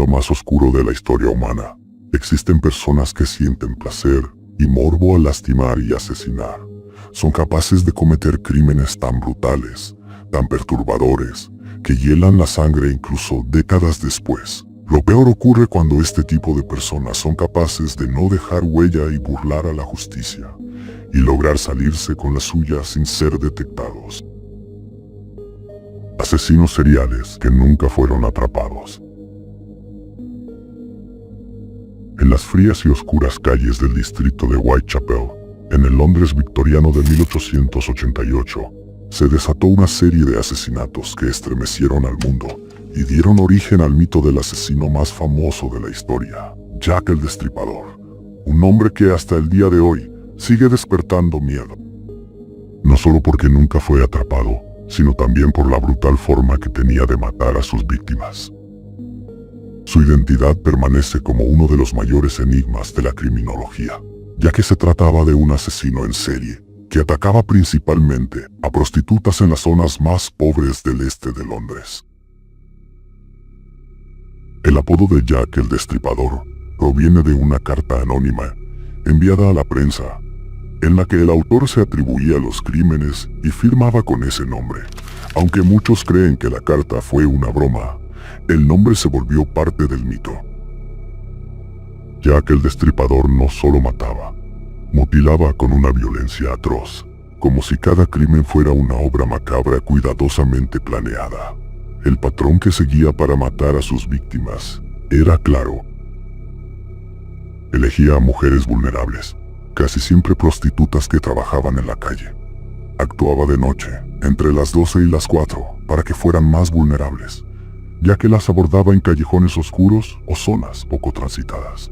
lo más oscuro de la historia humana, existen personas que sienten placer y morbo al lastimar y asesinar. Son capaces de cometer crímenes tan brutales, tan perturbadores, que hielan la sangre incluso décadas después. Lo peor ocurre cuando este tipo de personas son capaces de no dejar huella y burlar a la justicia, y lograr salirse con la suya sin ser detectados. Asesinos seriales que nunca fueron atrapados. En las frías y oscuras calles del distrito de Whitechapel, en el Londres victoriano de 1888, se desató una serie de asesinatos que estremecieron al mundo y dieron origen al mito del asesino más famoso de la historia, Jack el Destripador, un nombre que hasta el día de hoy sigue despertando miedo. No solo porque nunca fue atrapado, sino también por la brutal forma que tenía de matar a sus víctimas. Su identidad permanece como uno de los mayores enigmas de la criminología, ya que se trataba de un asesino en serie que atacaba principalmente a prostitutas en las zonas más pobres del este de Londres. El apodo de Jack el Destripador proviene de una carta anónima enviada a la prensa, en la que el autor se atribuía los crímenes y firmaba con ese nombre. Aunque muchos creen que la carta fue una broma, el nombre se volvió parte del mito. Jack el Destripador no solo mataba, mutilaba con una violencia atroz, como si cada crimen fuera una obra macabra cuidadosamente planeada. El patrón que seguía para matar a sus víctimas era claro. Elegía a mujeres vulnerables, casi siempre prostitutas que trabajaban en la calle. Actuaba de noche, entre las 12 y las 4, para que fueran más vulnerables, ya que las abordaba en callejones oscuros o zonas poco transitadas.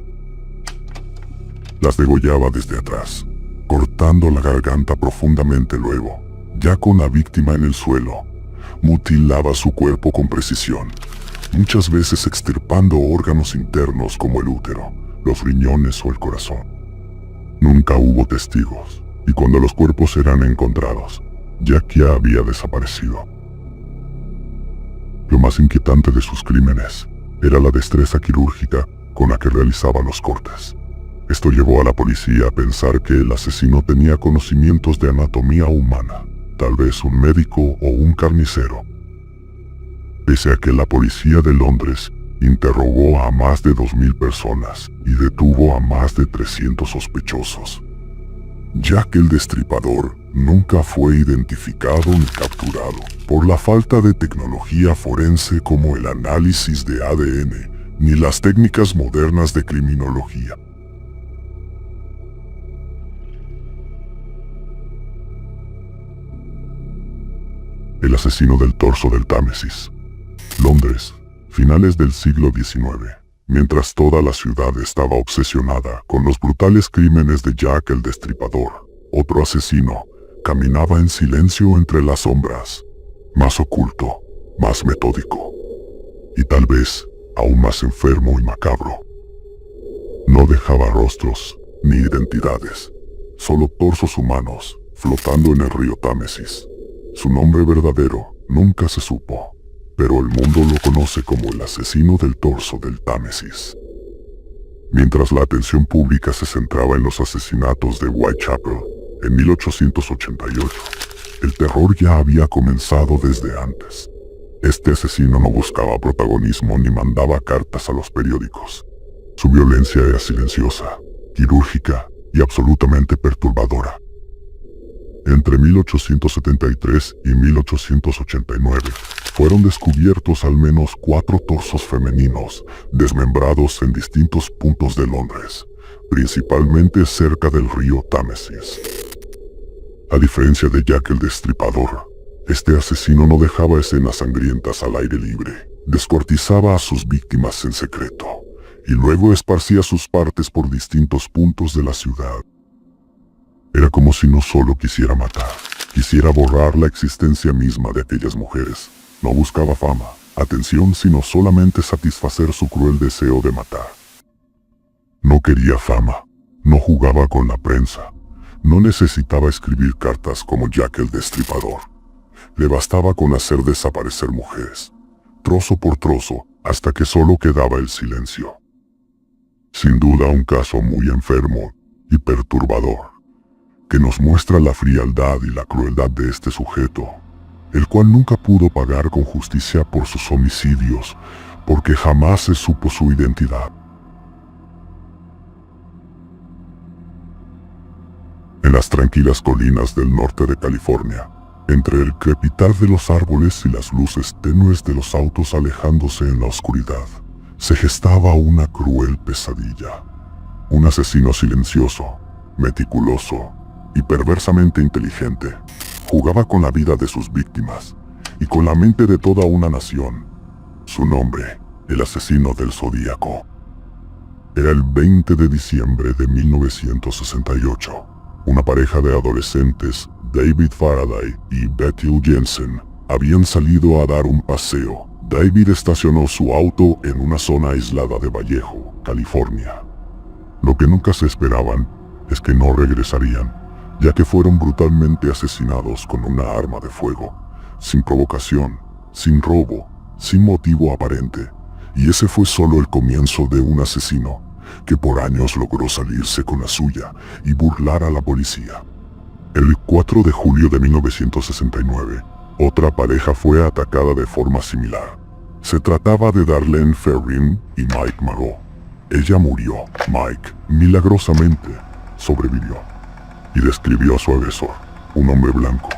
Las degollaba desde atrás, cortando la garganta profundamente luego, ya con la víctima en el suelo. Mutilaba su cuerpo con precisión, muchas veces extirpando órganos internos como el útero, los riñones o el corazón. Nunca hubo testigos, y cuando los cuerpos eran encontrados, Jack ya había desaparecido. Lo más inquietante de sus crímenes era la destreza quirúrgica con la que realizaba los cortes. Esto llevó a la policía a pensar que el asesino tenía conocimientos de anatomía humana, tal vez un médico o un carnicero. Pese a que la policía de Londres interrogó a más de 2000 personas y detuvo a más de 300 sospechosos, Jack el Destripador nunca fue identificado ni capturado por la falta de tecnología forense como el análisis de ADN ni las técnicas modernas de criminología. El asesino del torso del Támesis. Londres, finales del siglo XIX. Mientras toda la ciudad estaba obsesionada con los brutales crímenes de Jack el Destripador, otro asesino caminaba en silencio entre las sombras, más oculto, más metódico, y tal vez aún más enfermo y macabro. No dejaba rostros ni identidades, solo torsos humanos flotando en el río Támesis. Su nombre verdadero nunca se supo, pero el mundo lo conoce como el asesino del torso del Támesis. Mientras la atención pública se centraba en los asesinatos de Whitechapel en 1888, el terror ya había comenzado desde antes. Este asesino no buscaba protagonismo ni mandaba cartas a los periódicos. Su violencia era silenciosa, quirúrgica y absolutamente perturbadora. Entre 1873 y 1889 fueron descubiertos al menos 4 torsos femeninos desmembrados en distintos puntos de Londres, principalmente cerca del río Támesis. A diferencia de Jack el Destripador, este asesino no dejaba escenas sangrientas al aire libre, descuartizaba a sus víctimas en secreto y luego esparcía sus partes por distintos puntos de la ciudad. Era como si no solo quisiera matar, quisiera borrar la existencia misma de aquellas mujeres. No buscaba fama, atención, sino solamente satisfacer su cruel deseo de matar. No quería fama, no jugaba con la prensa, no necesitaba escribir cartas como Jack el Destripador. Le bastaba con hacer desaparecer mujeres, trozo por trozo, hasta que solo quedaba el silencio. Sin duda un caso muy enfermo y perturbador, que nos muestra la frialdad y la crueldad de este sujeto, el cual nunca pudo pagar con justicia por sus homicidios, porque jamás se supo su identidad. En las tranquilas colinas del norte de California, entre el crepitar de los árboles y las luces tenues de los autos alejándose en la oscuridad, se gestaba una cruel pesadilla. Un asesino silencioso, meticuloso y perversamente inteligente, jugaba con la vida de sus víctimas y con la mente de toda una nación. Su nombre, el asesino del Zodíaco. Era el 20 de diciembre de 1968. Una pareja de adolescentes, David Faraday y Betty Jensen, habían salido a dar un paseo. David estacionó su auto en una zona aislada de Vallejo, California. Lo que nunca se esperaban es que no regresarían, ya que fueron brutalmente asesinados con una arma de fuego, sin provocación, sin robo, sin motivo aparente. Y ese fue solo el comienzo de un asesino que por años logró salirse con la suya y burlar a la policía. El 4 de julio de 1969, otra pareja fue atacada de forma similar. Se trataba de Darlene Ferrin y Mike Marot. Ella murió. Mike, milagrosamente, sobrevivió y describió a su agresor, un hombre blanco,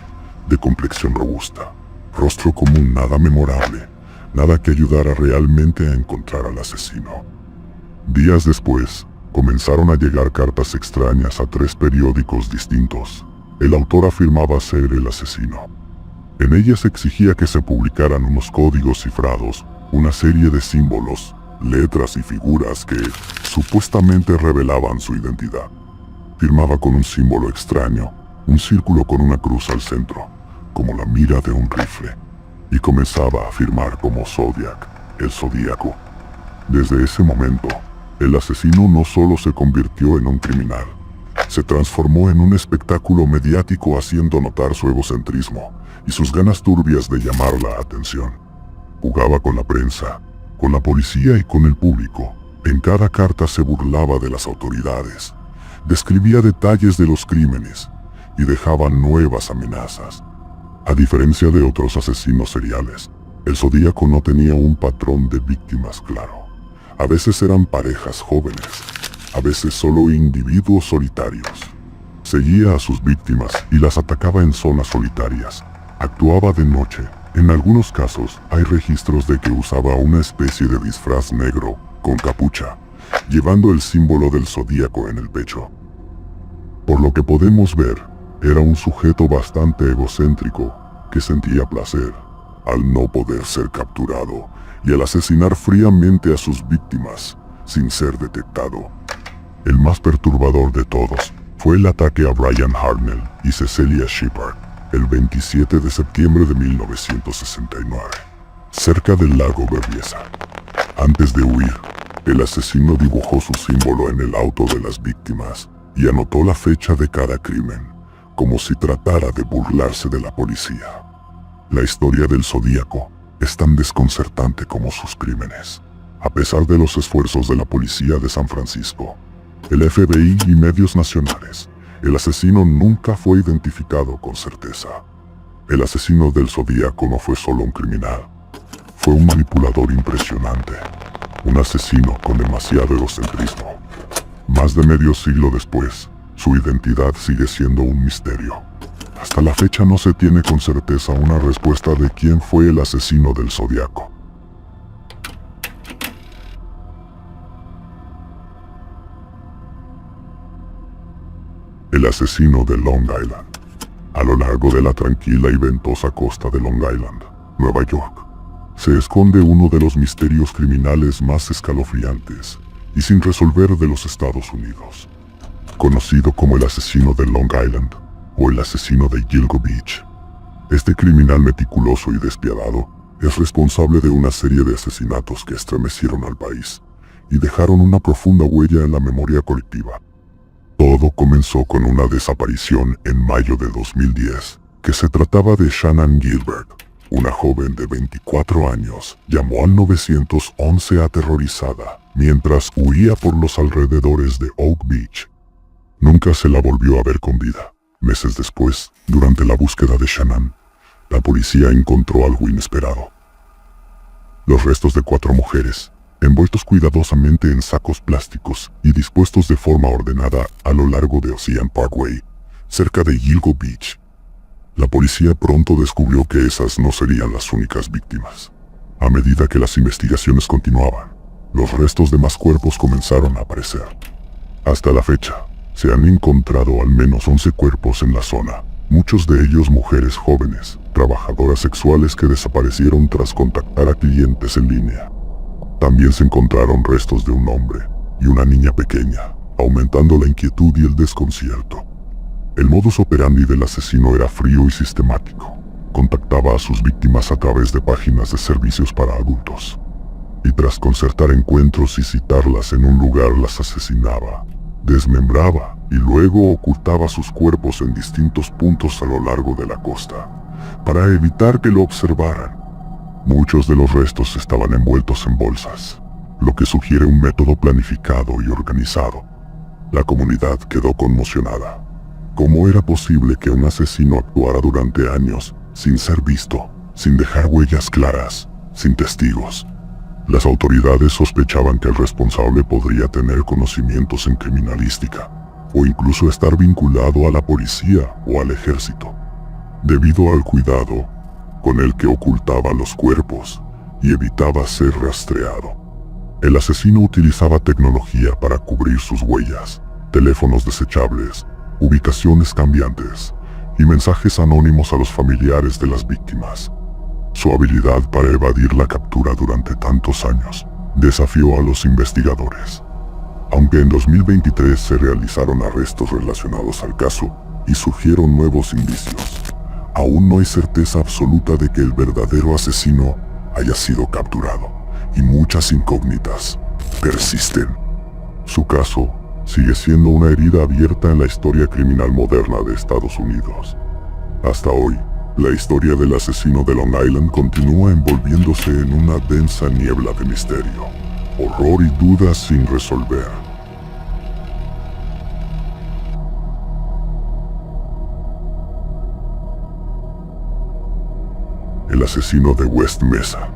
de complexión robusta, rostro común, nada memorable, nada que ayudara realmente a encontrar al asesino. Días después, comenzaron a llegar cartas extrañas a 3 periódicos distintos. El autor afirmaba ser el asesino. En ellas exigía que se publicaran unos códigos cifrados, una serie de símbolos, letras y figuras que supuestamente revelaban su identidad. Firmaba con un símbolo extraño, un círculo con una cruz al centro, como la mira de un rifle, y comenzaba a firmar como Zodiac, el Zodíaco. Desde ese momento, el asesino no solo se convirtió en un criminal, se transformó en un espectáculo mediático haciendo notar su egocentrismo y sus ganas turbias de llamar la atención. Jugaba con la prensa, con la policía y con el público. En cada carta se burlaba de las autoridades, describía detalles de los crímenes y dejaba nuevas amenazas. A diferencia de otros asesinos seriales, el Zodíaco no tenía un patrón de víctimas claro. A veces eran parejas jóvenes, a veces solo individuos solitarios. Seguía a sus víctimas y las atacaba en zonas solitarias. Actuaba de noche. En algunos casos hay registros de que usaba una especie de disfraz negro, con capucha, llevando el símbolo del Zodíaco en el pecho. Por lo que podemos ver, era un sujeto bastante egocéntrico, que sentía placer al no poder ser capturado y al asesinar fríamente a sus víctimas sin ser detectado. El más perturbador de todos fue el ataque a Brian Hartnell y Cecelia Shepard el 27 de septiembre de 1969, cerca del lago Berryessa. Antes de huir, el asesino dibujó su símbolo en el auto de las víctimas y anotó la fecha de cada crimen, como si tratara de burlarse de la policía. La historia del Zodíaco es tan desconcertante como sus crímenes. A pesar de los esfuerzos de la policía de San Francisco, el FBI y medios nacionales, el asesino nunca fue identificado con certeza. El asesino del Zodíaco no fue solo un criminal, fue un manipulador impresionante, un asesino con demasiado egocentrismo. Más de medio siglo después, su identidad sigue siendo un misterio. Hasta la fecha no se tiene con certeza una respuesta de quién fue el asesino del Zodíaco. El asesino de Long Island. A lo largo de la tranquila y ventosa costa de Long Island, Nueva York, se esconde uno de los misterios criminales más escalofriantes y sin resolver de los Estados Unidos. Conocido como el asesino de Long Island o el asesino de Gilgo Beach, este criminal meticuloso y despiadado es responsable de una serie de asesinatos que estremecieron al país y dejaron una profunda huella en la memoria colectiva. Todo comenzó con una desaparición en mayo de 2010, que se trataba de Shannan Gilbert, Una joven de 24 años llamó al 911 aterrorizada mientras huía por los alrededores de Oak Beach. Nunca se la volvió a ver con vida. Meses después, durante la búsqueda de Shannan, la policía encontró algo inesperado. Los restos de 4 mujeres, envueltos cuidadosamente en sacos plásticos y dispuestos de forma ordenada a lo largo de Ocean Parkway, cerca de Gilgo Beach. La policía pronto descubrió que esas no serían las únicas víctimas. A medida que las investigaciones continuaban, los restos de más cuerpos comenzaron a aparecer. Hasta la fecha, se han encontrado al menos 11 cuerpos en la zona, muchos de ellos mujeres jóvenes, trabajadoras sexuales que desaparecieron tras contactar a clientes en línea. También se encontraron restos de un hombre y una niña pequeña, aumentando la inquietud y el desconcierto. El modus operandi del asesino era frío y sistemático. Contactaba a sus víctimas a través de páginas de servicios para adultos. Y tras concertar encuentros y citarlas en un lugar, las asesinaba, desmembraba y luego ocultaba sus cuerpos en distintos puntos a lo largo de la costa, para evitar que lo observaran. Muchos de los restos estaban envueltos en bolsas, lo que sugiere un método planificado y organizado. La comunidad quedó conmocionada. ¿Cómo era posible que un asesino actuara durante años sin ser visto, sin dejar huellas claras, sin testigos? Las autoridades sospechaban que el responsable podría tener conocimientos en criminalística, o incluso estar vinculado a la policía o al ejército, debido al cuidado con el que ocultaba los cuerpos y evitaba ser rastreado. El asesino utilizaba tecnología para cubrir sus huellas, teléfonos desechables, ubicaciones cambiantes y mensajes anónimos a los familiares de las víctimas. Su habilidad para evadir la captura durante tantos años desafió a los investigadores. Aunque en 2023 se realizaron arrestos relacionados al caso y surgieron nuevos indicios, aún no hay certeza absoluta de que el verdadero asesino haya sido capturado, y muchas incógnitas persisten. Su caso sigue siendo una herida abierta en la historia criminal moderna de Estados Unidos. Hasta hoy, la historia del asesino de Long Island continúa envolviéndose en una densa niebla de misterio, horror y dudas sin resolver. El asesino de West Mesa.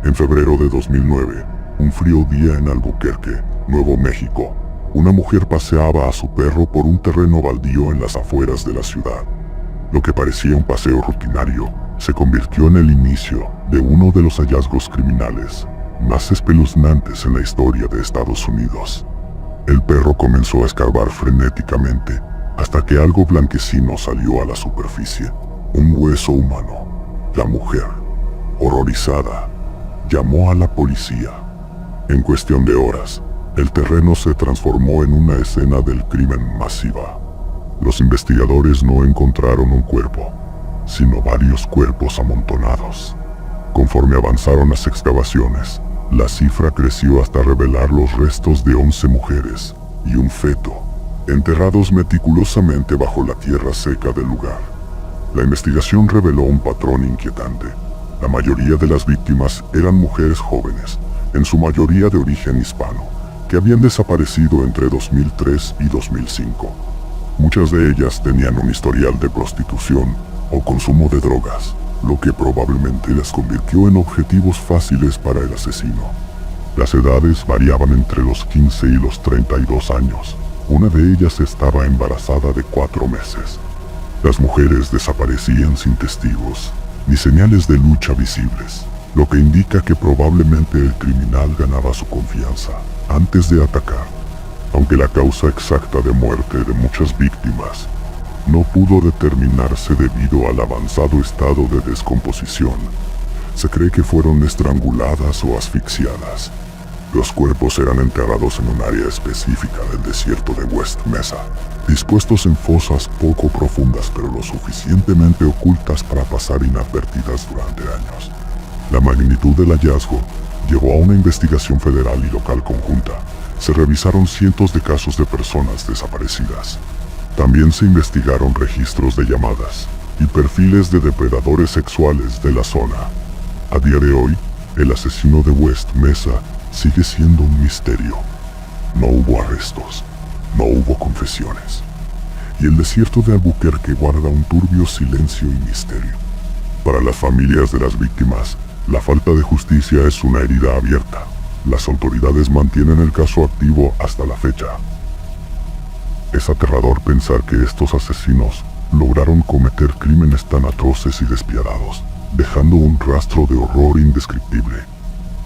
En febrero de 2009, un frío día en Albuquerque, Nuevo México, una mujer paseaba a su perro por un terreno baldío en las afueras de la ciudad. Lo que parecía un paseo rutinario se convirtió en el inicio de uno de los hallazgos criminales más espeluznantes en la historia de Estados Unidos. El perro comenzó a escarbar frenéticamente hasta que algo blanquecino salió a la superficie, un hueso humano. La mujer, horrorizada, llamó a la policía. En cuestión de horas, el terreno se transformó en una escena del crimen masiva. Los investigadores no encontraron un cuerpo, sino varios cuerpos amontonados. Conforme avanzaron las excavaciones, la cifra creció hasta revelar los restos de 11 mujeres y un feto, enterrados meticulosamente bajo la tierra seca del lugar. La investigación reveló un patrón inquietante. La mayoría de las víctimas eran mujeres jóvenes, en su mayoría de origen hispano, que habían desaparecido entre 2003 y 2005. Muchas de ellas tenían un historial de prostitución o consumo de drogas, lo que probablemente las convirtió en objetivos fáciles para el asesino. Las edades variaban entre los 15 y los 32 años. Una de ellas estaba embarazada de 4 meses. Las mujeres desaparecían sin testigos ni señales de lucha visibles, lo que indica que probablemente el criminal ganaba su confianza antes de atacar. Aunque la causa exacta de muerte de muchas víctimas no pudo determinarse debido al avanzado estado de descomposición, se cree que fueron estranguladas o asfixiadas. Los cuerpos eran enterrados en un área específica del desierto de West Mesa, dispuestos en fosas poco profundas pero lo suficientemente ocultas para pasar inadvertidas durante años. La magnitud del hallazgo llevó a una investigación federal y local conjunta. Se revisaron cientos de casos de personas desaparecidas. También se investigaron registros de llamadas, y perfiles de depredadores sexuales de la zona. A día de hoy, el asesino de West Mesa sigue siendo un misterio. No hubo arrestos, no hubo confesiones, y el desierto de Albuquerque guarda un turbio silencio y misterio. Para las familias de las víctimas, la falta de justicia es una herida abierta. Las autoridades mantienen el caso activo hasta la fecha. Es aterrador pensar que estos asesinos lograron cometer crímenes tan atroces y despiadados, dejando un rastro de horror indescriptible.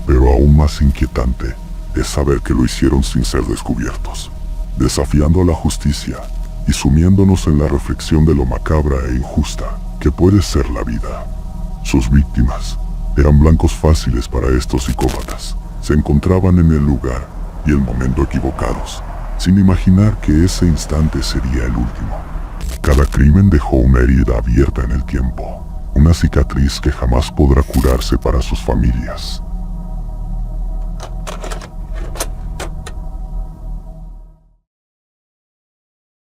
Pero aún más inquietante es saber que lo hicieron sin ser descubiertos, desafiando a la justicia y sumiéndonos en la reflexión de lo macabra e injusta que puede ser la vida. Sus víctimas eran blancos fáciles para estos psicópatas. Se encontraban en el lugar y el momento equivocados, sin imaginar que ese instante sería el último. Cada crimen dejó una herida abierta en el tiempo, una cicatriz que jamás podrá curarse para sus familias.